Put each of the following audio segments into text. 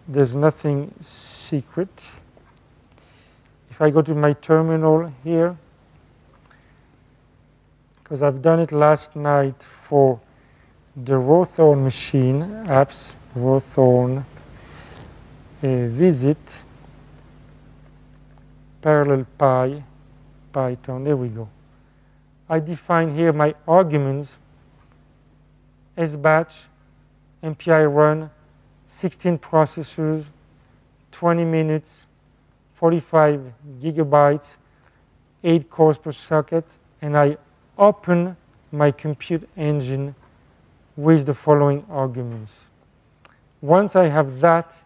there's nothing secret. If I go to my terminal here, because I've done it last night for the Rowthorn machine, apps, Rowthorn, VisIt, parallel Python, there we go. I define here my arguments, sbatch, MPI run, 16 processors, 20 minutes, 45 gigabytes, 8 cores per socket, and I open my compute engine with the following arguments. Once I have that,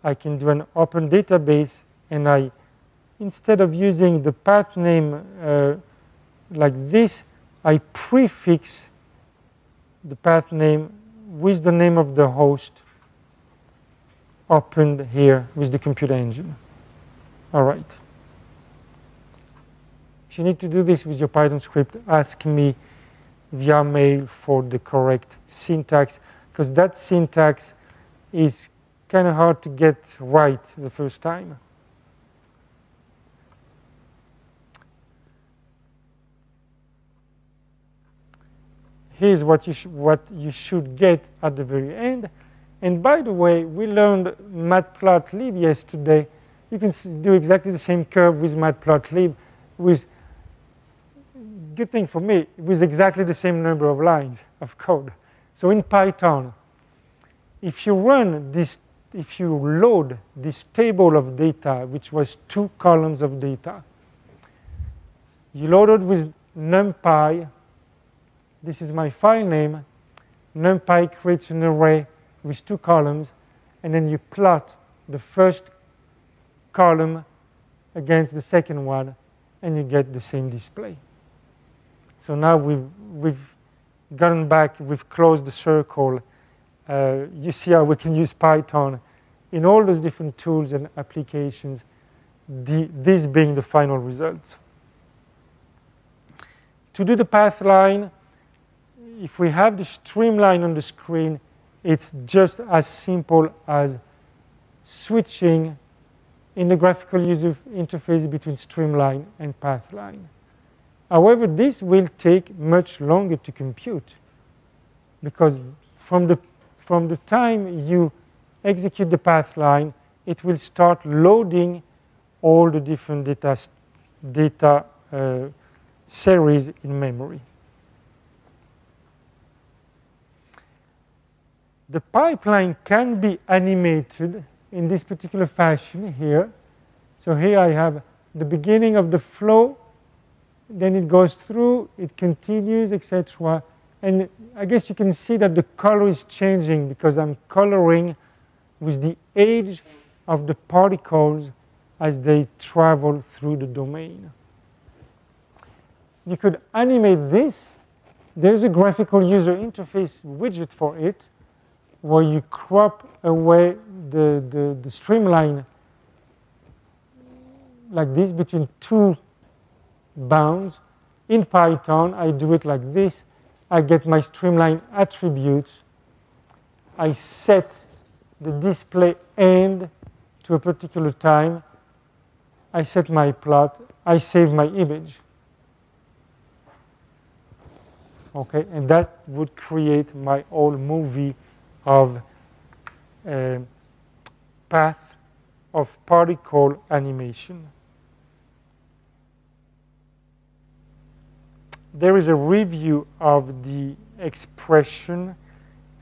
I can do an open database, and instead of using the path name like this, I prefix the path name with the name of the host opened here with the compute engine. All right. If you need to do this with your Python script, ask me via mail for the correct syntax, because that syntax is kind of hard to get right the first time. Here's what you should get at the very end. And by the way, we learned matplotlib yesterday. You can do exactly the same curve with matplotlib, with, good thing for me, with exactly the same number of lines of code. So in Python, if you run this, if you load this table of data, which was 2 columns of data, you load it with numpy. This is my file name. NumPy creates an array with 2 columns, and then you plot the first column against the second one, and you get the same display. So now we've gotten back, we've closed the circle. You see how we can use Python in all those different tools and applications, this being the final results. To do the path line, if we have the streamline on the screen, it's just as simple as switching in the graphical user interface between streamline and pathline. However, this will take much longer to compute, because from the time you execute the pathline, it will start loading all the different data series in memory. The pipeline can be animated in this particular fashion here. So here I have the beginning of the flow, then it goes through, it continues, etc. And I guess you can see that the color is changing because I'm coloring with the age of the particles as they travel through the domain. You could animate this. There's a graphical user interface widget for it, where you crop away the streamline like this between 2 bounds. In Python, I do it like this. I get my streamline attributes. I set the display end to a particular time. I set my plot. I save my image. Okay, and that would create my whole movie of path of particle animation. There is a review of the expression,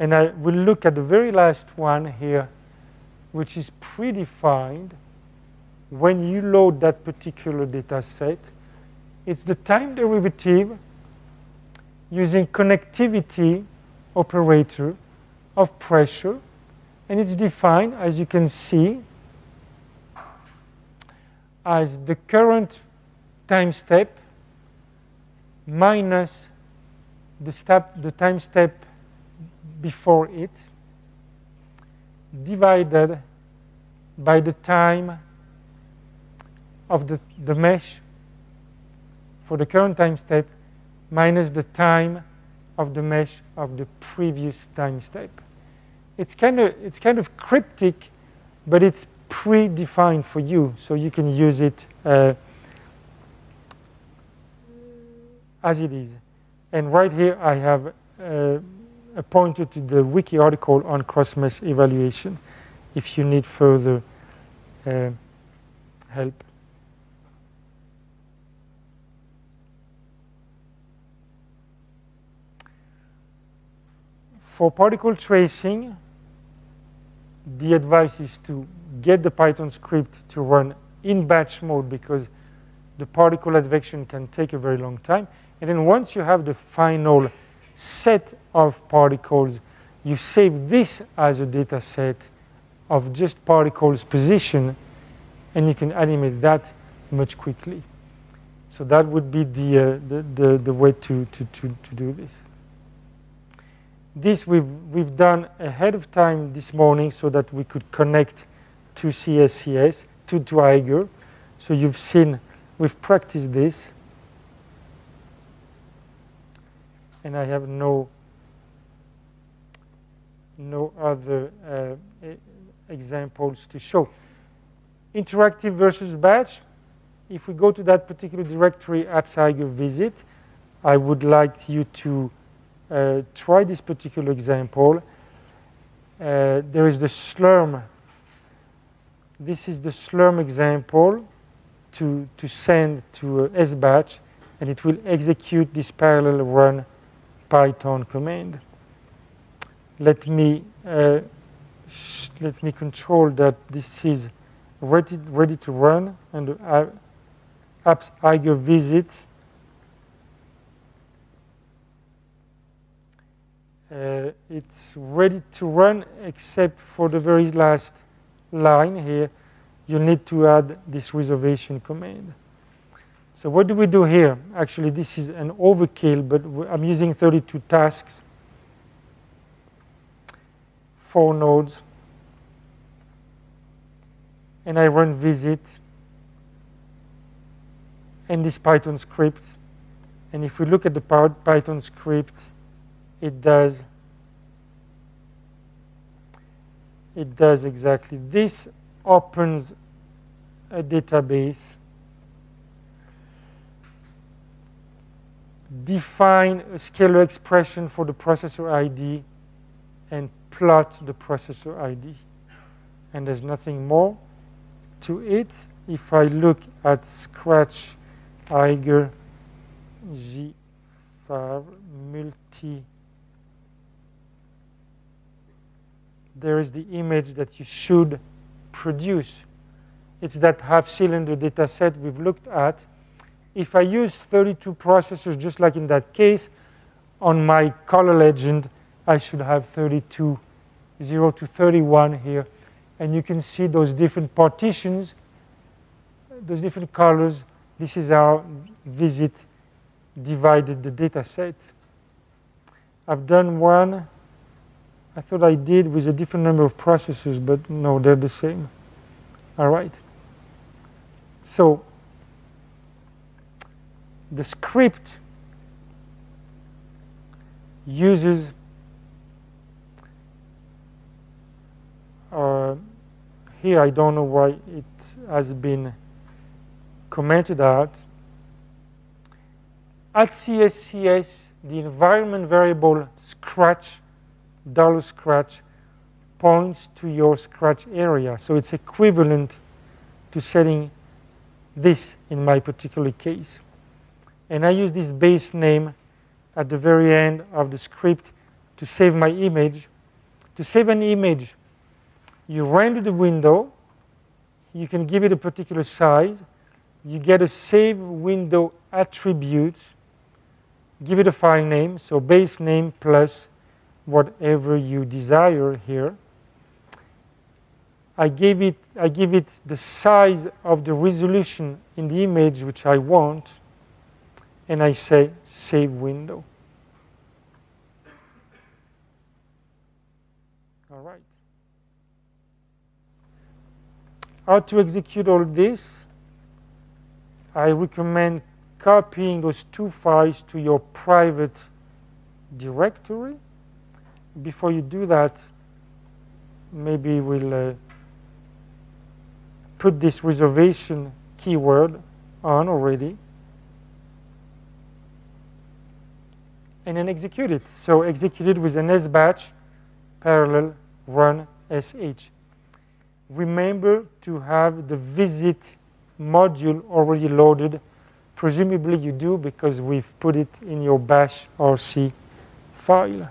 and I will look at the very last one here, which is predefined when you load that particular data set. It's the time derivative using connectivity operator of pressure, and it's defined, as you can see, as the current time step minus the time step before it, divided by the time of the mesh for the current time step minus the time of the mesh of the previous time step. it's kind of cryptic, but it's predefined for you, so you can use it as it is. And right here, I have a pointer to the wiki article on cross-mesh evaluation if you need further help. For particle tracing, the advice is to get the Python script to run in batch mode, because the particle advection can take a very long time. And then once you have the final set of particles, you save this as a data set of just particles position, and you can animate that much quickly. So that would be the way to do this. This we've done ahead of time this morning so that we could connect to CSCS, to Icicle. So you've seen, we've practiced this. And I have no other examples to show. Interactive versus batch. If we go to that particular directory, Icicle VisIt, I would like you to try this particular example. There is the Slurm. This is the Slurm example to send to SBatch, and it will execute this parallel run Python command. Let me control that this is ready to run, and Icicle VisIt. It's ready to run, except for the very last line here. You need to add this reservation command. So what do we do here? Actually, this is an overkill, but I'm using 32 tasks, 4 nodes, and I run VisIt and this Python script. And if we look at the Python script, it does exactly this. Opens a database, define a scalar expression for the processor ID, and plot the processor ID. And there's nothing more to it. If I look at Scratch Icicle G Favre multi, there is the image that you should produce. It's that half-cylinder data set we've looked at. If I use 32 processors, just like in that case, on my color legend, I should have 32, 0 to 31 here. And you can see those different partitions, those different colors. This is how VisIt divided the data set. I've done one. I thought I did with a different number of processors, but no, they're the same. All right. So the script uses here, I don't know why it has been commented out. At CSCS, the environment variable scratch, $scratch, points to your scratch area. So it's equivalent to setting this in my particular case. And I use this base name at the very end of the script to save my image. To save an image, you render the window. You can give it a particular size. You get a save window attribute. Give it a file name, so base name plus whatever you desire here. I give it the size of the resolution in the image which I want, and I say save window. All right. How to execute all this? I recommend copying those 2 files to your private directory. Before you do that, maybe we'll put this reservation keyword on already, and then execute it. So execute it with an sbatch parallel run sh. Remember to have the VisIt module already loaded. Presumably you do, because we've put it in your bash RC file.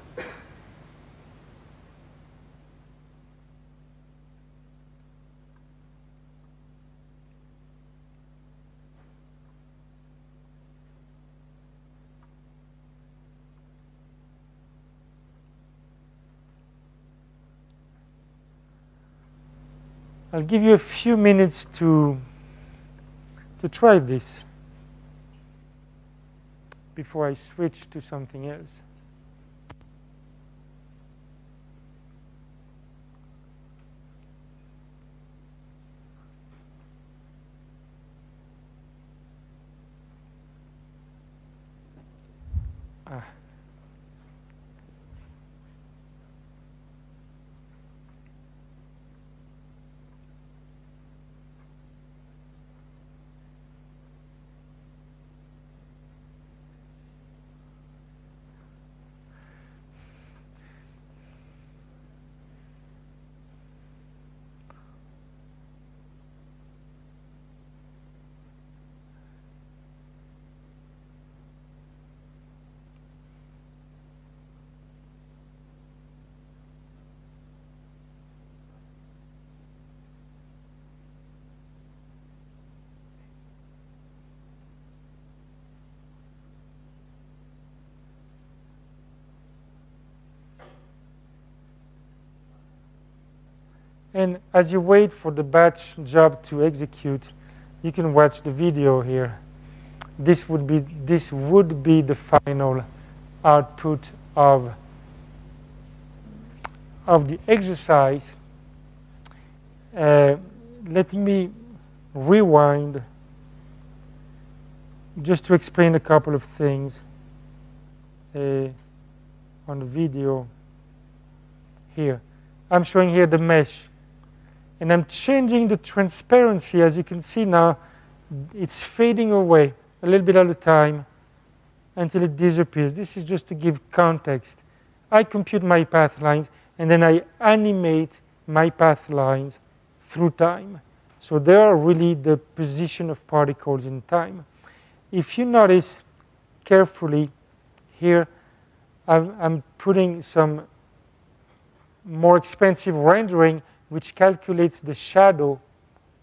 I'll give you a few minutes to try this before I switch to something else. And as you wait for the batch job to execute, you can watch the video here. This would be the final output of the exercise. Let me rewind just to explain a couple of things on the video here. I'm showing here the mesh. And I'm changing the transparency. As you can see now, it's fading away a little bit at a time until it disappears. This is just to give context. I compute my path lines, and then I animate my path lines through time. So they are really the position of particles in time. If you notice carefully here, I'm putting some more expensive rendering which calculates the shadow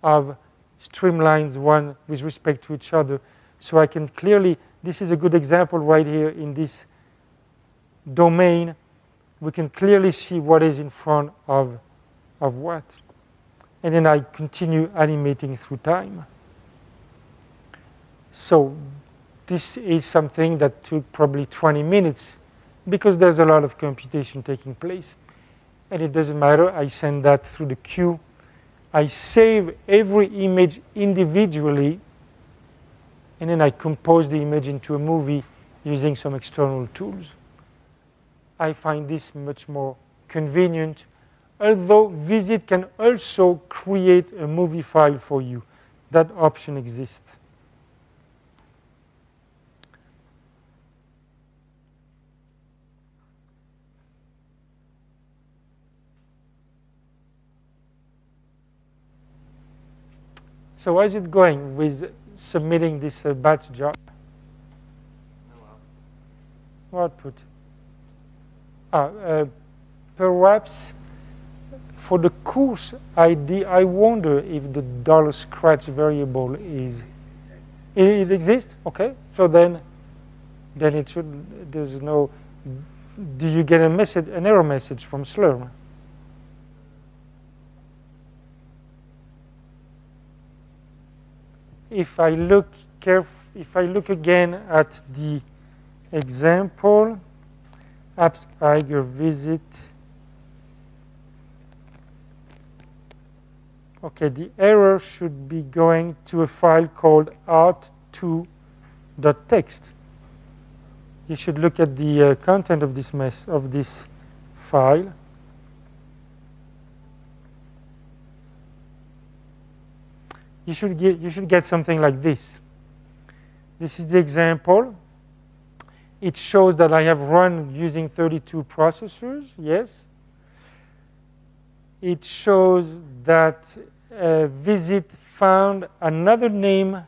of streamlines one with respect to each other. So I can clearly, this is a good example right here in this domain. We can clearly see what is in front of what. And then I continue animating through time. So this is something that took probably 20 minutes because there's a lot of computation taking place. And it doesn't matter, I send that through the queue. I save every image individually, and then I compose the image into a movie using some external tools. I find this much more convenient, although VisIt can also create a movie file for you. That option exists. So how is it going with submitting this batch job? Hello. Output. Perhaps for the course ID, I wonder if the $scratch variable is. It exists? Okay. So then it should. There's no. Do you get a message, an error message from Slurm? If I look again at the example, apps Eiger VisIt. Okay, the error should be going to a file called art2.txt. You should look at the content of this file. you should get something like this. This is the example. It shows that I have run using 32 processors, yes. It shows that VisIt found another name,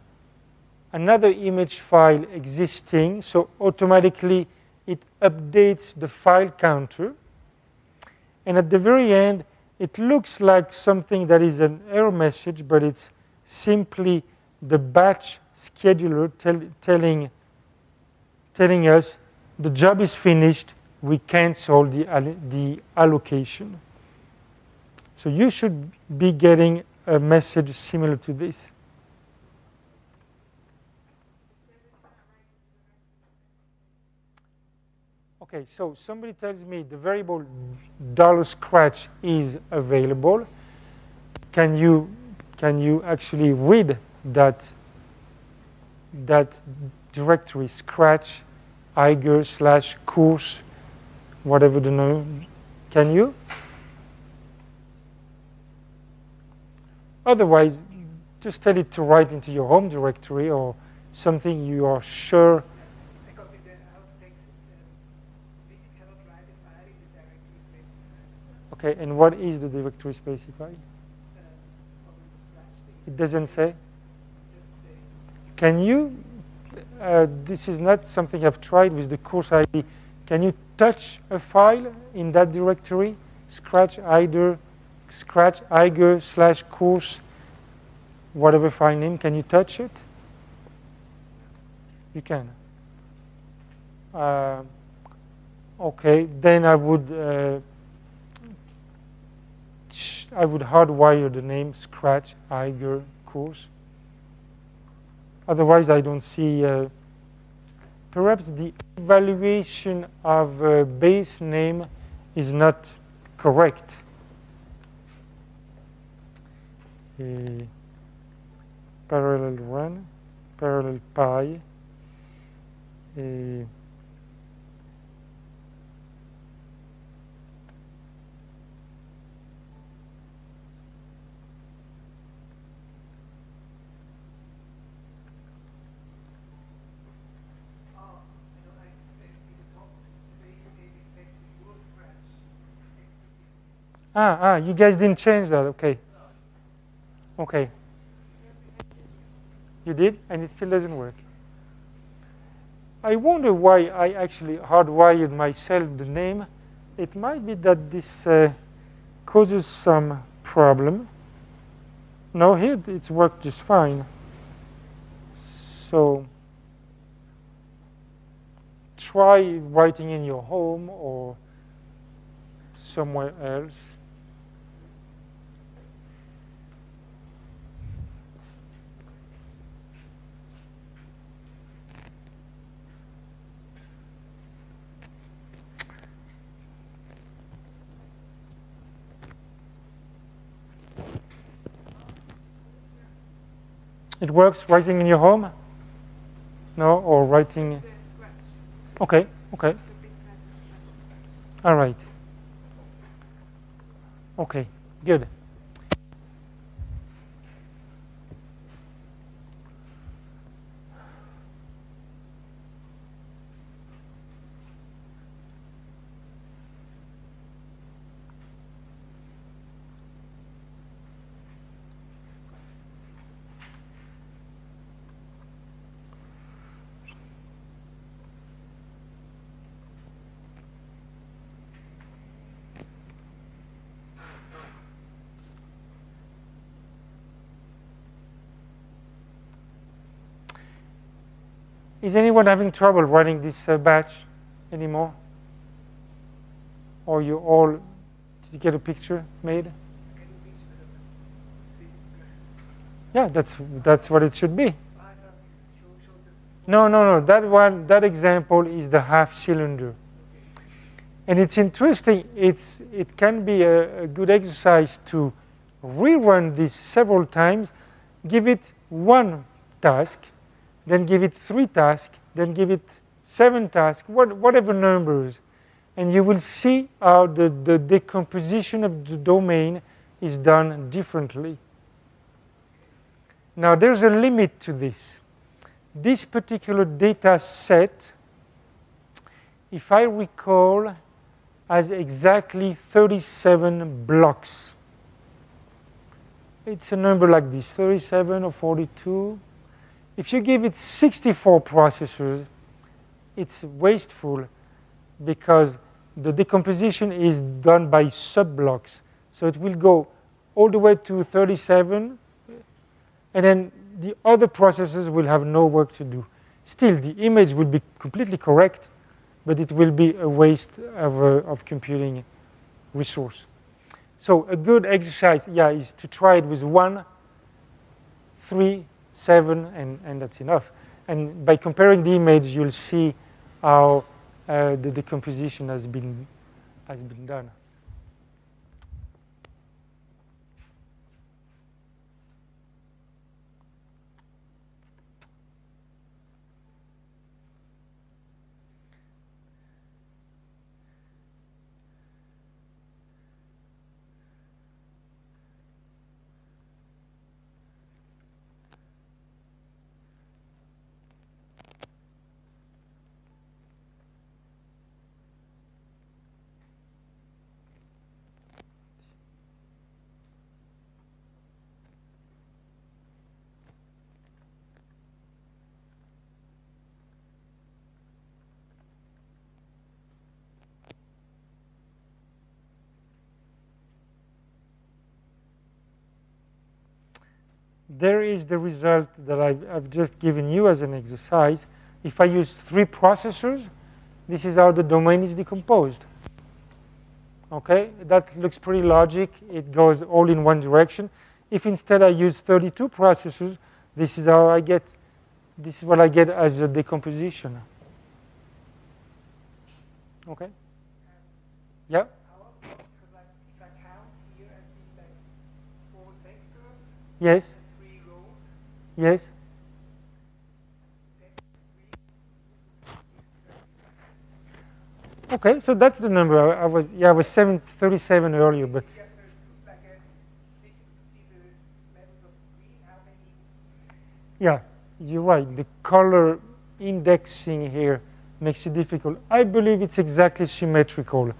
another image file existing, so automatically it updates the file counter. And at the very end, it looks like something that is an error message, but it's simply the batch scheduler telling us the job is finished, we cancel the allocation. So you should be getting a message similar to this. Okay, so somebody tells me the variable $scratch is available. Can you actually read that directory, scratch, Icicle / course, whatever the name? Can you? Otherwise, just tell it to write into your home directory or something you are sure. Okay, and what is the directory specified? It doesn't say? Can you, this is not something I've tried with the course ID. Can you touch a file in that directory? Scratch Icicle / course, whatever file name, can you touch it? You can. Okay, then I would hardwire the name scratch Icicle course. Otherwise, I don't see. Perhaps the evaluation of base name is not correct. Parallel run, parallel pi. You guys didn't change that, okay. Okay. You did, and it still doesn't work. I wonder why I actually hardwired myself the name. It might be that this causes some problem. No, here it's worked just fine. So try writing in your home or somewhere else. It works writing in your home? No, or writing? Okay, okay. All right. Okay, good. Is anyone having trouble running this batch anymore? Or you all, did you get a picture made? Yeah, that's what it should be. No, that example is the half cylinder. And it's interesting, it can be a good exercise to rerun this several times, give it one task, then give it 3 tasks, then give it 7 tasks, whatever numbers. And you will see how the decomposition of the domain is done differently. Now, there's a limit to this. This particular data set, if I recall, has exactly 37 blocks. It's a number like this, 37 or 42. If you give it 64 processors, it's wasteful because the decomposition is done by sub-blocks. So it will go all the way to 37, and then the other processors will have no work to do. Still, the image will be completely correct, but it will be a waste of computing resource. So a good exercise, yeah, is to try it with 1, 3, 7, and that's enough. And by comparing the image, you'll see how the decomposition has been done. There is the result that I've just given you as an exercise. If I use 3 processors, this is how the domain is decomposed. Okay, that looks pretty logic. It goes all in one direction. If instead I use 32 processors, this is how I get, this is what I get as a decomposition. Okay? Yeah? If I count here, I see like 4 sectors. Yes. Yes. Okay, so that's the number. I was 37 earlier, but yeah, you're right. The color indexing here makes it difficult. I believe it's exactly symmetrical,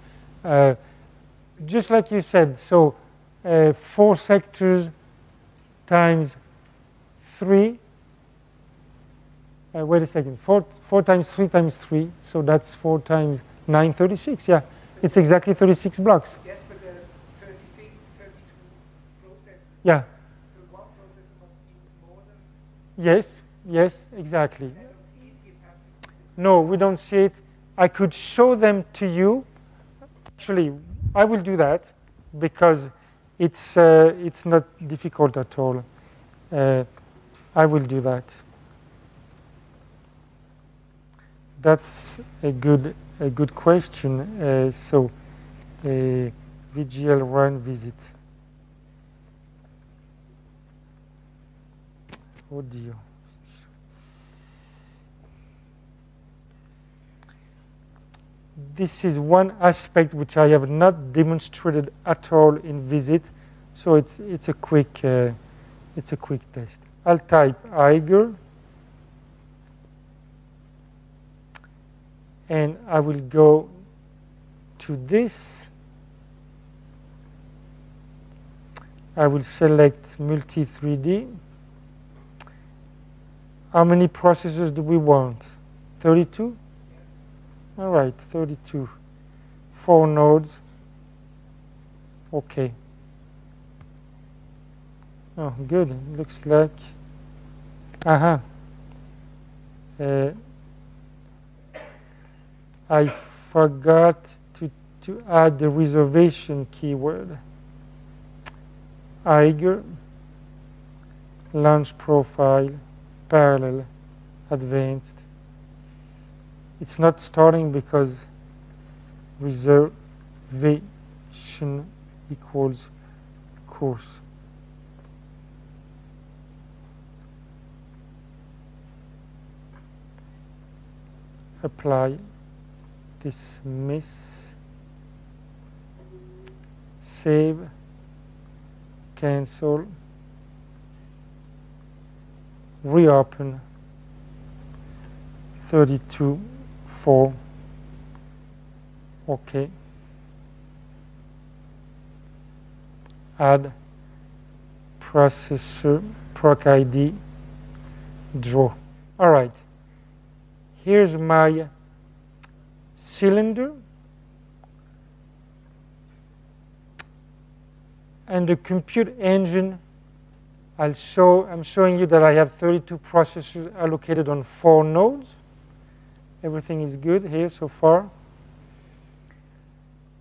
just like you said. So 4 sectors times 3. Wait a second. 4 times 3 times 3. So that's 4 times 9, 36. Yeah, it's exactly 36 blocks. Yes, but the 36, 32 processes. Yeah. So one processor must use more than. Yes. Yes. Exactly. I don't see it here. No, we don't see it. I could show them to you. Actually, I will do that because it's not difficult at all. I will do that. That's a good question. So VGL run VisIt. Oh dear. This is one aspect which I have not demonstrated at all in VisIt, so it's a quick test. I'll type Icicle, and I will go to this. I will select multi-3D. How many processors do we want? 32? All right, 32. 4 nodes. Okay. Oh, good. It looks like. I forgot to add the reservation keyword. Icicle, launch profile, parallel, advanced. It's not starting because reservation equals course. Apply, dismiss, save, cancel, reopen 32.4. OK. Add processor proc ID draw. All right. Here's my cylinder. And the compute engine, I'm showing you that I have 32 processors allocated on 4 nodes. Everything is good here so far.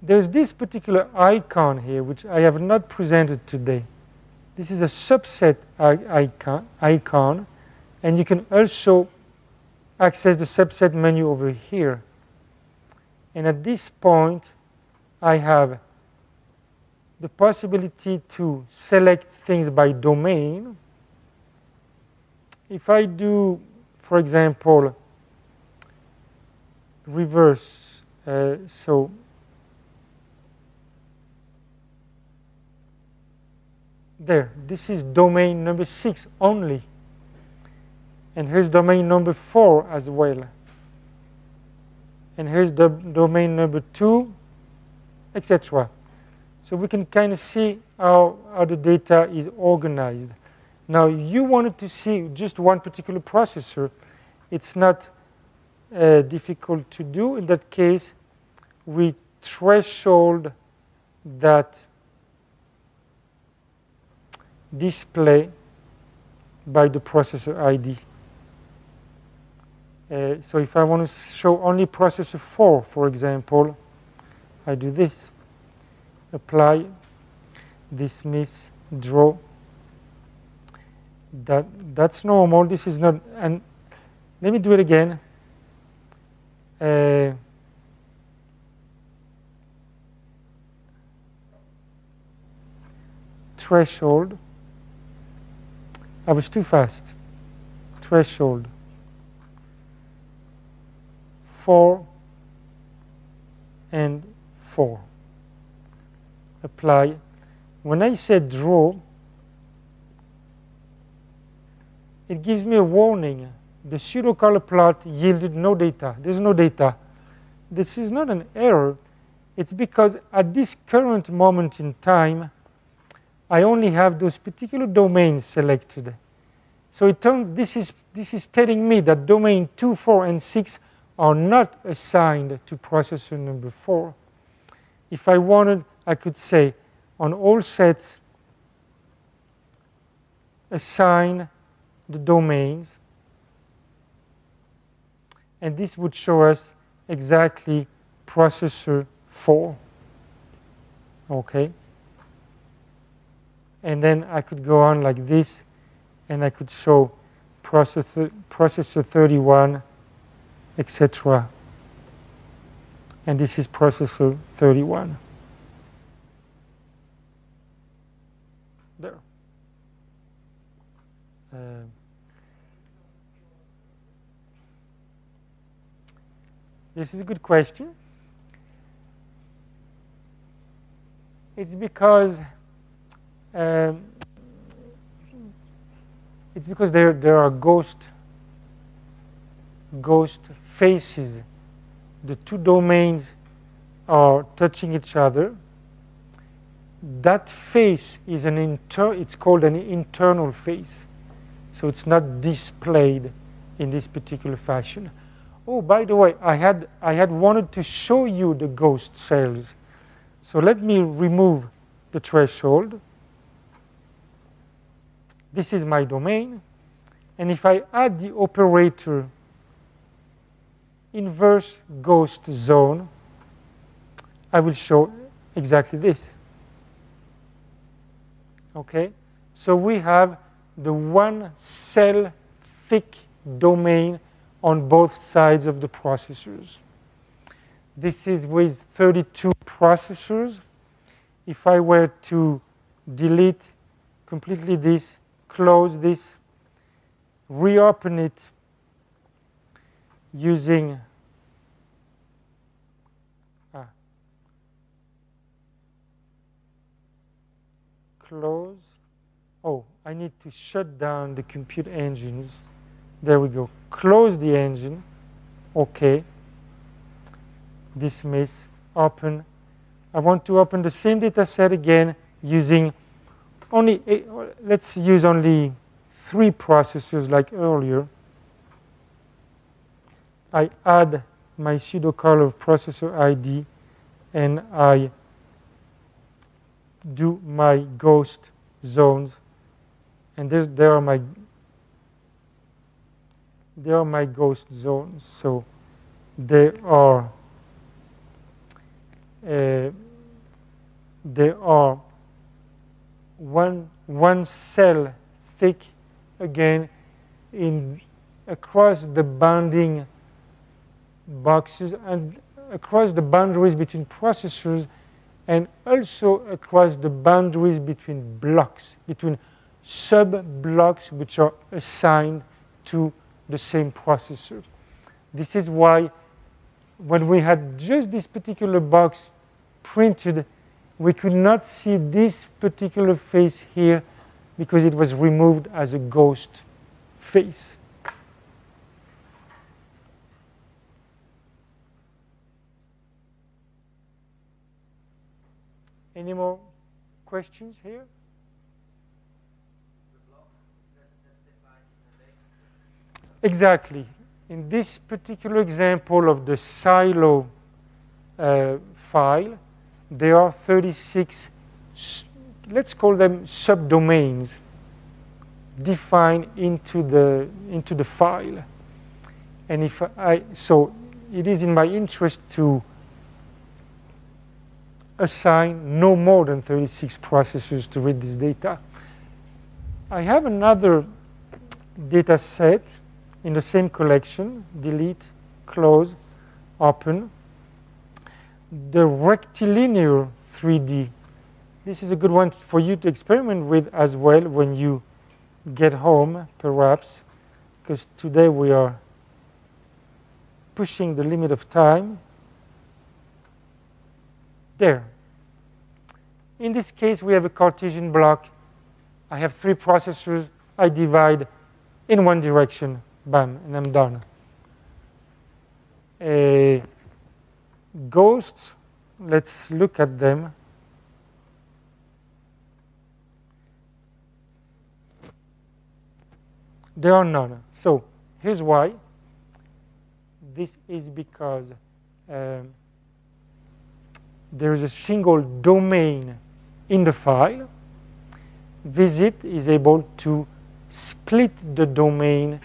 There's this particular icon here, which I have not presented today. This is a subset icon, and you can also access the subset menu over here. And at this point, I have the possibility to select things by domain. If I do, for example, reverse, so there, this is domain number 6 only. And here's domain number 4 as well. And here's the domain number 2, etc. So we can kind of see how the data is organized. Now, you wanted to see just one particular processor. It's not difficult to do. In that case, we threshold that display by the processor ID. So if I want to show only processor 4, for example, I do this. Apply, dismiss, draw. That's normal. This is not. And let me do it again. Threshold. I was too fast. Threshold. 4 and 4. Apply. When I said draw, it gives me a warning. The pseudo-color plot yielded no data. There's no data. This is not an error. It's because at this current moment in time, I only have those particular domains selected. So it turns this is telling me that domain 2, 4, and 6 are not assigned to processor number 4. If I wanted, I could say on all sets, assign the domains. And this would show us exactly processor 4. Okay. And then I could go on like this, and I could show processor 31, etc. And this is processor 31. There. This is a good question. It's because there are ghost faces. The two domains are touching each other. That face is it's called an internal face. So it's not displayed in this particular fashion. Oh, by the way, I had wanted to show you the ghost cells. So let me remove the threshold. This is my domain. And if I add the operator inverse ghost zone, I will show exactly this. Okay? So we have the one cell thick domain on both sides of the processors. This is with 32 processors. If I were to delete completely this, close this, reopen it using close. Oh, I need to shut down the compute engines. There we go. Close the engine. OK. Dismiss. Open. I want to open the same data set again using only, let's use only 3 processors like earlier. I add my pseudocode of processor ID, and I do my ghost zones. And there are my ghost zones. So they are one cell thick again across the bounding boxes and across the boundaries between processors, and also across the boundaries between blocks, between sub-blocks which are assigned to the same processor. This is why when we had just this particular box printed, we could not see this particular face here because it was removed as a ghost face. Any more questions here? The blocks, that's defined in the data. Exactly. In this particular example of the silo file, there are 36, let's call them subdomains, defined into the file. And so it is in my interest to assign no more than 36 processors to read this data. I have another data set in the same collection, delete, close, open. The rectilinear 3D. This is a good one for you to experiment with as well when you get home, perhaps, because today we are pushing the limit of time. There. In this case, we have a Cartesian block. I have 3 processors. I divide in one direction. Bam, and I'm done. Ghosts, let's look at them. There are none. So here's why. This is because there is a single domain in the file. VisIt is able to split the domain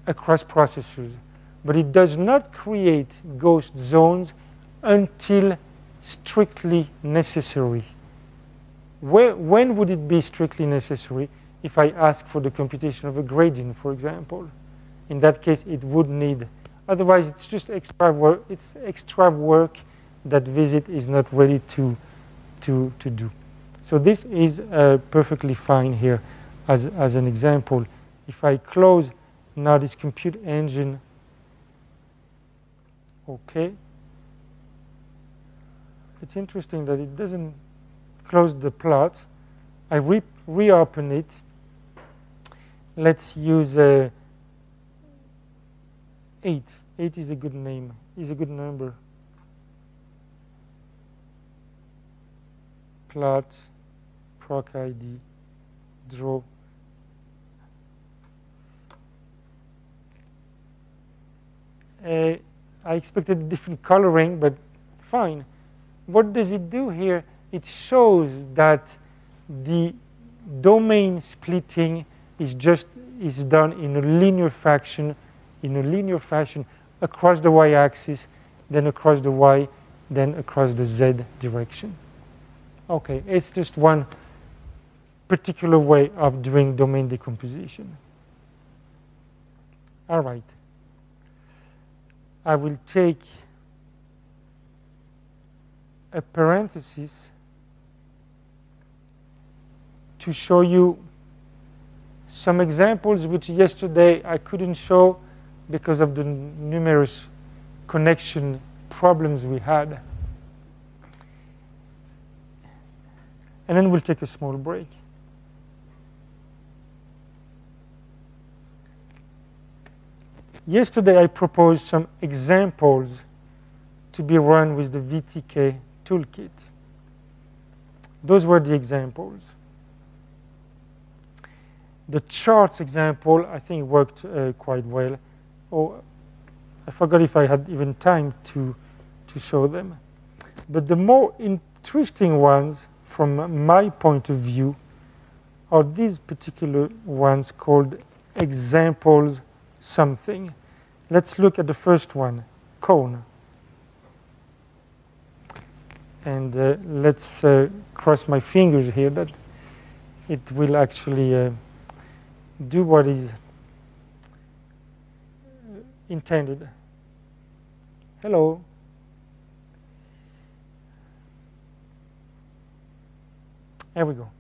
across processors, but it does not create ghost zones until strictly necessary. When would it be strictly necessary? If I ask for the computation of a gradient, for example. In that case, it would need. Otherwise, it's just extra work. It's extra work that VisIt is not ready to do. So this is perfectly fine here as an example. If I close now this compute engine, okay. It's interesting that it doesn't close the plot. I reopen it. Let's use 8. 8 is a good name, is a good number. Plot, proc ID, draw. I expected a different coloring, but fine. What does it do here? It shows that the domain splitting is done in a linear fashion, across the y-axis, then across the y, then across the z direction. Okay, it's just one particular way of doing domain decomposition. All right. I will take a parenthesis to show you some examples which yesterday I couldn't show because of the numerous connection problems we had. and then we'll take a small break. Yesterday, I proposed some examples to be run with the VTK toolkit. Those were the examples. The charts example, I think, worked quite well. Oh, I forgot if I had even time to show them. But the more interesting ones, from my point of view, are these particular ones called examples something. Let's look at the first one, cone. And let's cross my fingers here that it will actually do what is intended. Hello. There we go.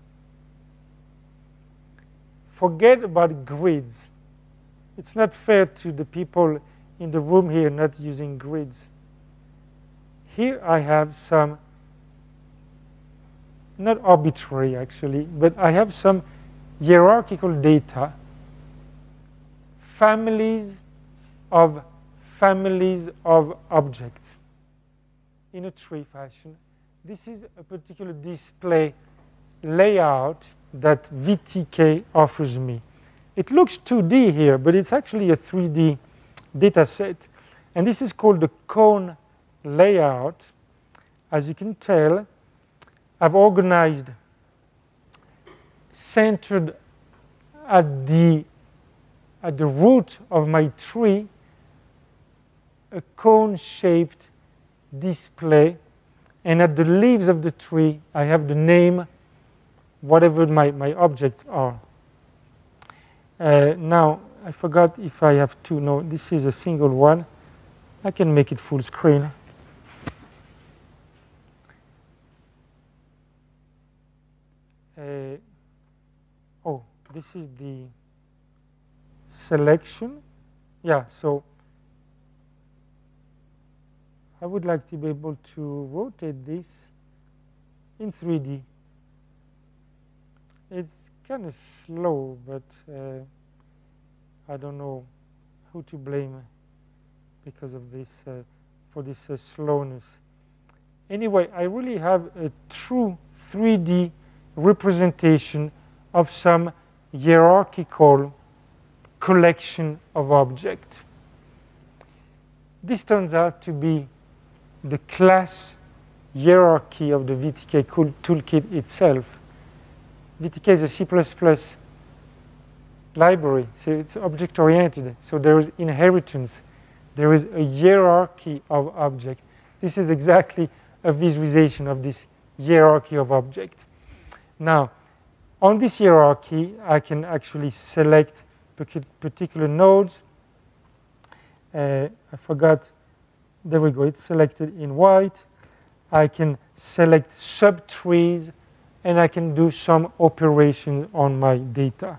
Forget about grids. It's not fair to the people in the room here not using grids. Here I have some, not arbitrary actually, but I have some hierarchical data, families of objects in a tree fashion. This is a particular display layout that VTK offers me. It looks 2D here, but it's actually a 3D data set. And this is called the cone layout. As you can tell, I've organized centered at the root of my tree a cone-shaped display, and at the leaves of the tree I have the name, whatever my objects are. Now, I forgot if I have two. No, this is a single one. I can make it full screen. Oh, this is the selection. Yeah, so I would like to be able to rotate this in 3D. It's kind of slow, but I don't know who to blame because of this, for this slowness. Anyway, I really have a true 3D representation of some hierarchical collection of objects. This turns out to be the class hierarchy of the VTK toolkit itself. VTK is a C++ library, so it's object-oriented. So there is inheritance. There is a hierarchy of objects. This is exactly a visualization of this hierarchy of objects. Now, on this hierarchy, I can actually select particular nodes. I forgot. There we go. It's selected in white. I can select subtrees, and I can do some operations on my data.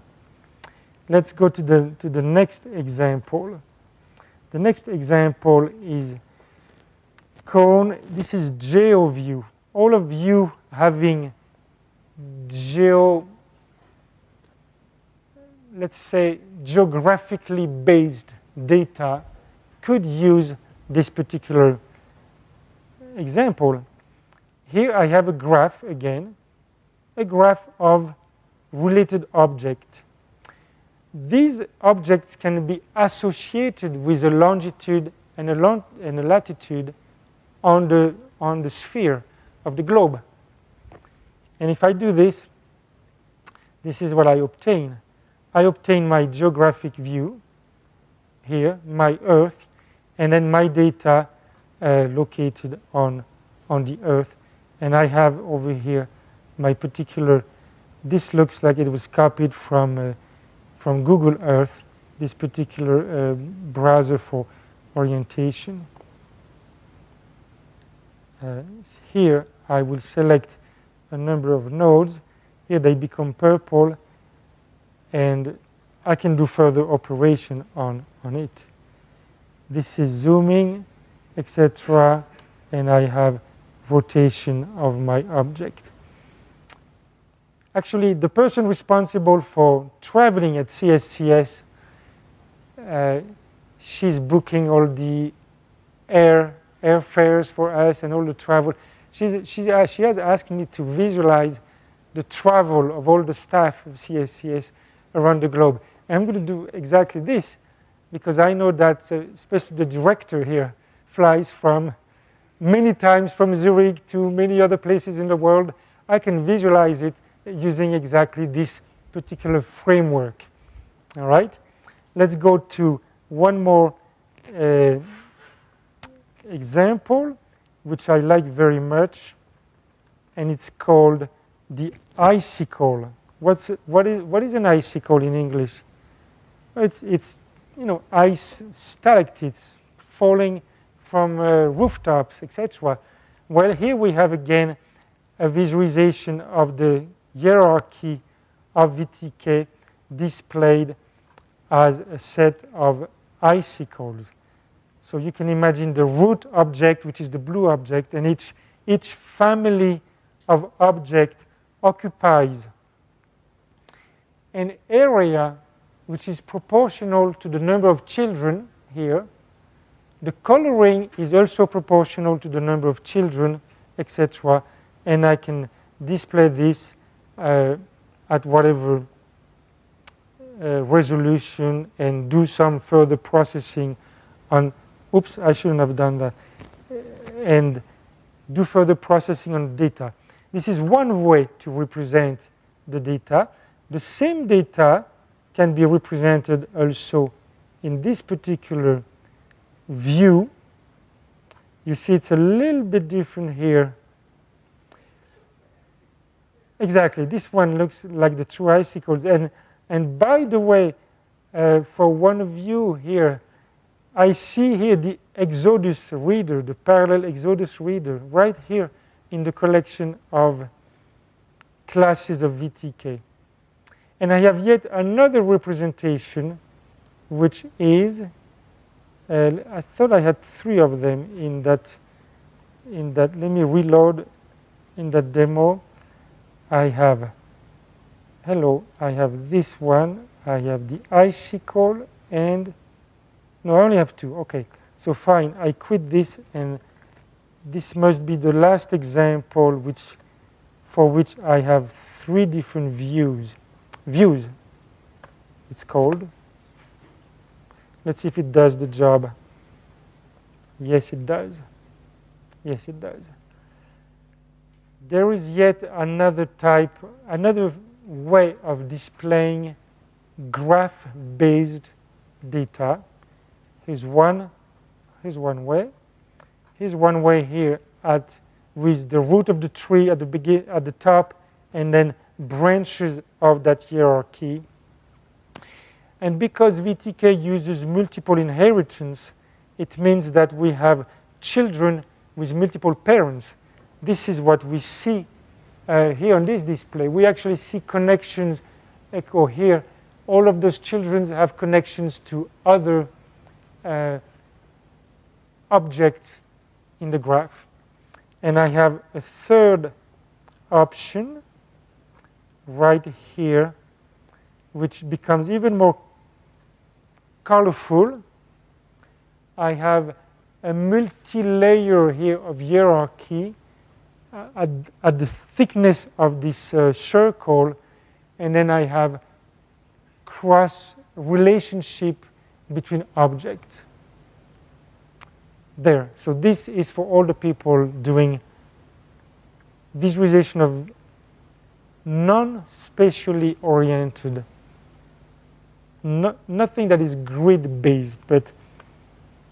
Let's go to the next example. The next example is cone. This is GeoView. All of you having let's say geographically based data could use this particular example. Here I have a graph again, a graph of related objects. These objects can be associated with a longitude and a latitude on the sphere of the globe. And if I do this, this is what I obtain. I obtain my geographic view here, my Earth, and then my data located on the Earth. And I have over here my particular, this looks like it was copied from Google Earth, this particular browser for orientation. Here I will select a number of nodes. Here they become purple, and I can do further operation on it. This is zooming, etc., and I have rotation of my object. actually, the person responsible for traveling at CSCS, she's booking all the airfares for us and all the travel. She has asked me to visualize the travel of all the staff of CSCS around the globe. And I'm going to do exactly this because I know that especially the director here flies from many times from Zurich to many other places in the world. I can visualize it using exactly this particular framework. All right? Let's go to one more example, which I like very much, and it's called the icicle. What is an icicle in English? It's you know, ice stalactites falling from rooftops, etc. Well, here we have again a visualization of the hierarchy of VTK displayed as a set of icicles. So you can imagine the root object, which is the blue object, and each family of object occupies an area which is proportional to the number of children here. The coloring is also proportional to the number of children, etc. And I can display this at whatever resolution and do some further processing on, oops, I shouldn't have done that, and do further processing on data. This is one way to represent the data. The same data can be represented also in this particular view. You see it's a little bit different here. Exactly, this one looks like the two icicles. And by the way, for one of you here, I see here the Exodus reader, the parallel Exodus reader, right here in the collection of classes of VTK. And I have yet another representation, which is, I thought I had 3 of them in that, let me reload in that demo. I have, hello, I have this one, I have the icicle, and, no, I only have 2, okay. So fine, I quit this, and this must be the last example for which I have 3 different views. Views, it's called. Let's see if it does the job. Yes, it does. Yes, it does. There is yet another type, another way of displaying graph-based data. Here's one way. Here's one way here with the root of the tree at the top, and then branches of that hierarchy. And because VTK uses multiple inheritance, it means that we have children with multiple parents. This is what we see here on this display. We actually see connections echo here. All of those children have connections to other objects in the graph. And I have a third option right here, which becomes even more colorful. I have a multi-layer here of hierarchy at the thickness of this circle, and then I have cross relationship between objects. There. So this is for all the people doing visualization of non-spatially oriented, nothing that is grid-based, but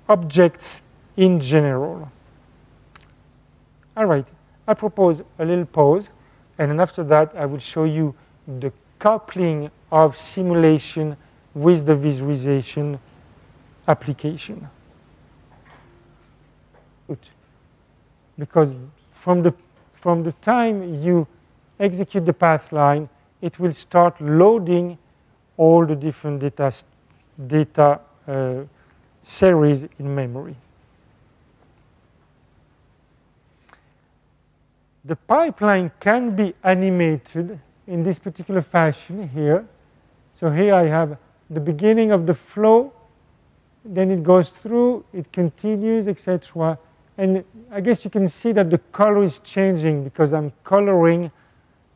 objects in general. All right, I propose a little pause, and then after that I will show you the coupling of simulation with the visualization application. Because from the time you execute the Pathline, it will start loading all the different data series in memory. The pipeline can be animated in this particular fashion here. So here I have the beginning of the flow, then it goes through, it continues, etc. And I guess you can see that the color is changing because I'm coloring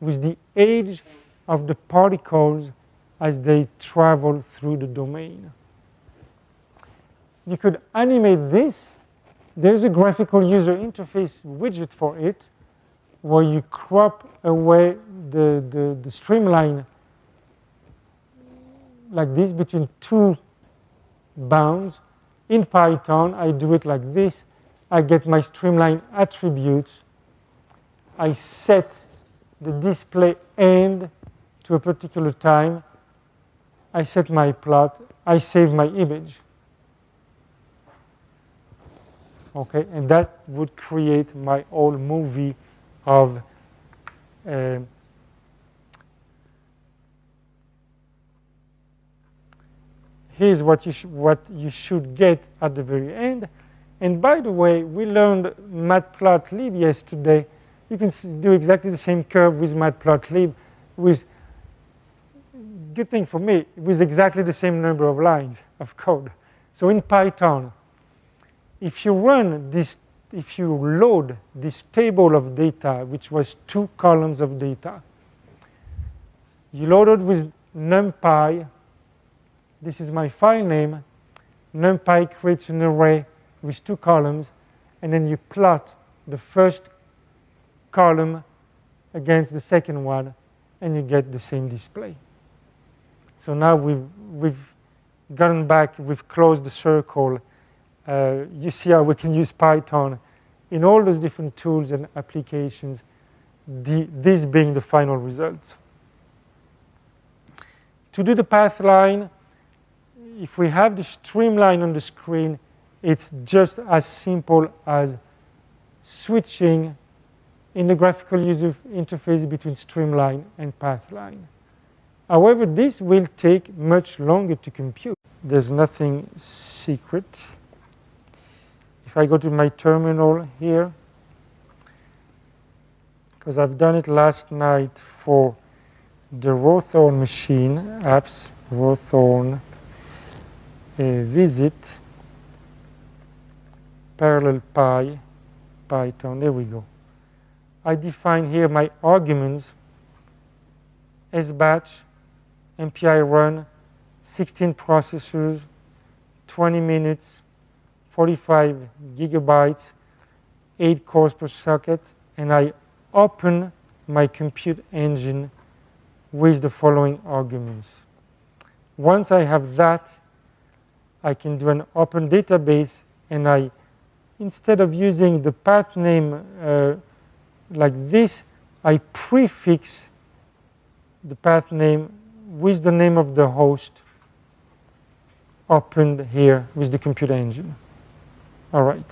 with the age of the particles as they travel through the domain. You could animate this. There's a graphical user interface widget for it, where you crop away the streamline like this between two bounds. In Python, I do it like this. I get my streamline attributes. I set the display end to a particular time. I set my plot. I save my image. Okay, and that would create my old movie of here's what you should get at the very end. And by the way, we learned matplotlib yesterday. You can do exactly the same curve with matplotlib, with, good thing for me, with exactly the same number of lines of code. So in Python, if you run this, if you load this table of data, which was 2 columns of data, you load it with numpy. This is my file name. NumPy creates an array with 2 columns, and then you plot the first column against the second one, and you get the same display. So now we've gotten back, we've closed the circle. You see how we can use Python in all those different tools and applications, this being the final results. To do the Pathline, if we have the streamline on the screen, it's just as simple as switching in the graphical user interface between streamline and Pathline. However, this will take much longer to compute. There's nothing secret. If I go to my terminal here, because I've done it last night for the Rowthorn machine, apps, Rowthorn, VisIt, parallel pi, Python, there we go. I define here my arguments, sbatch, MPI run, 16 processors, 20 minutes, 45 gigabytes, 8 cores per socket, and I open my compute engine with the following arguments. Once I have that, I can do an open database, and I, instead of using the path name like this, I prefix the path name with the name of the host opened here with the compute engine. All right.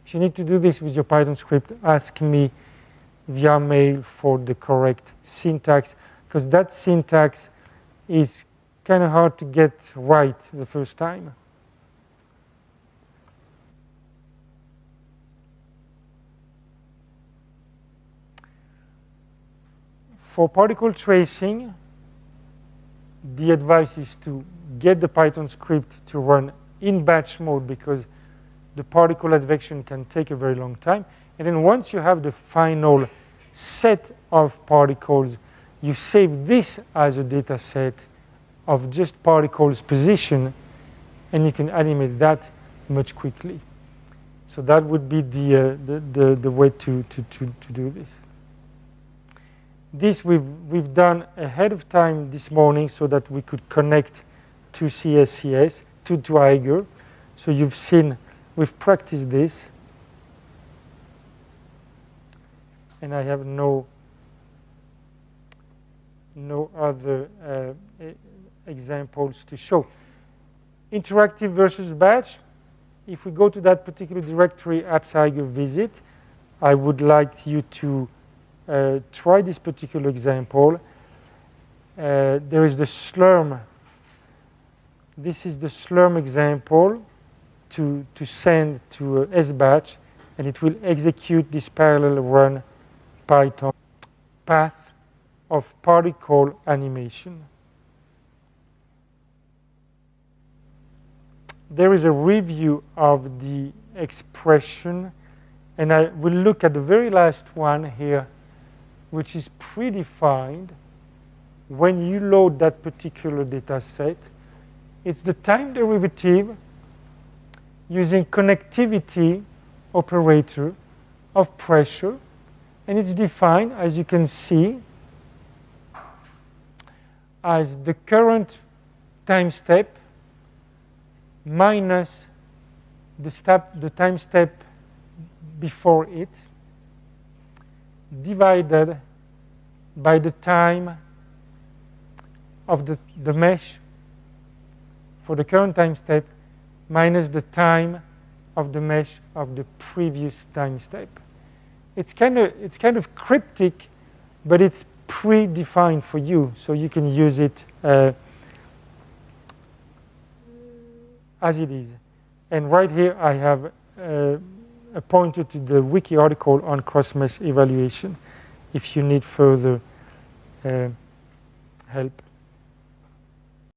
If you need to do this with your Python script, ask me via mail for the correct syntax, because that syntax is kind of hard to get right the first time. For particle tracing, the advice is to get the Python script to run in batch mode, because the particle advection can take a very long time. And then once you have the final set of particles, you save this as a data set of just particles position, and you can animate that much quickly. So that would be the way to do this. This we've done ahead of time this morning so that we could connect to CSCS, to Icicle. So you've seen, we've practiced this. And I have no other examples to show. Interactive versus batch. If we go to that particular directory, Icicle VisIt, I would like you to try this particular example. There is the Slurm. This is the Slurm example to send to sbatch, and it will execute this parallel run Python. path of particle animation. There is a review of the expression, and I will look at the very last one here, which is predefined when you load that particular data set. It's the time derivative using connectivity operator of pressure, and it's defined, as you can see, as the current time step minus the time step before it, divided by the time of the mesh for the current time step minus the time of the mesh of the previous time step. It's kind of cryptic, but it's predefined for you, so you can use it as it is. And right here I have a pointer to the wiki article on cross-mesh evaluation if you need further help.